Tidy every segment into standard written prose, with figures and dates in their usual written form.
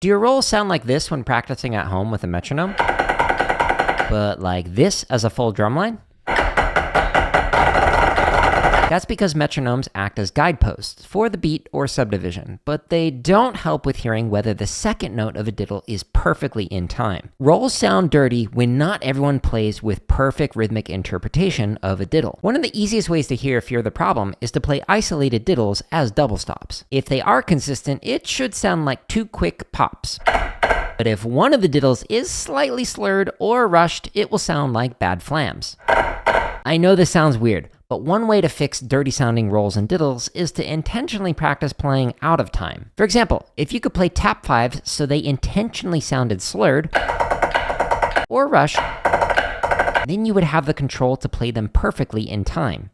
Do your rolls sound like this when practicing at home with a metronome? But like this as a full drum line? That's because metronomes act as guideposts for the beat or subdivision, but they don't help with hearing whether the second note of a diddle is perfectly in time. Rolls sound dirty when not everyone plays with perfect rhythmic interpretation of a diddle. One of the easiest ways to hear if you're the problem is to play isolated diddles as double stops. If they are consistent, it should sound like 2 quick pops. But if one of the diddles is slightly slurred or rushed, it will sound like bad flams. I know this sounds weird, but one way to fix dirty sounding rolls and diddles is to intentionally practice playing out of time. For example, if you could play tap fives so they intentionally sounded slurred or rushed, then you would have the control to play them perfectly in time.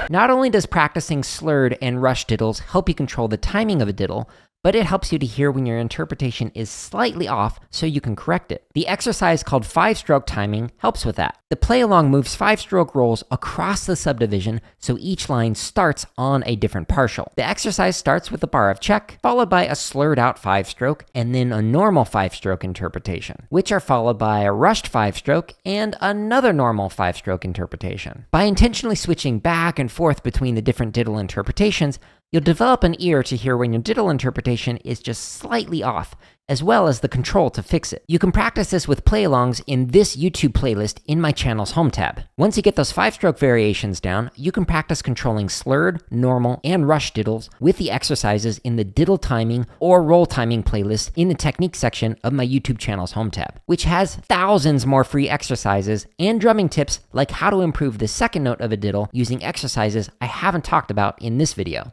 Not only does practicing slurred and rushed diddles help you control the timing of a diddle, but it helps you to hear when your interpretation is slightly off so you can correct it. The exercise called 5-stroke timing helps with that. The play-along moves 5-stroke rolls across the subdivision so each line starts on a different partial. The exercise starts with a bar of check, followed by a slurred out 5-stroke, and then a normal 5-stroke interpretation, which are followed by a rushed 5-stroke and another normal 5-stroke interpretation. By intentionally switching back and forth between the different diddle interpretations, you'll develop an ear to hear when your diddle interpretation is just slightly off, as well as the control to fix it. You can practice this with play-alongs in this YouTube playlist in my channel's home tab. Once you get those 5-stroke variations down, you can practice controlling slurred, normal, and rush diddles with the exercises in the diddle timing or roll timing playlist in the technique section of my YouTube channel's home tab, which has thousands more free exercises and drumming tips like how to improve the second note of a diddle using exercises I haven't talked about in this video.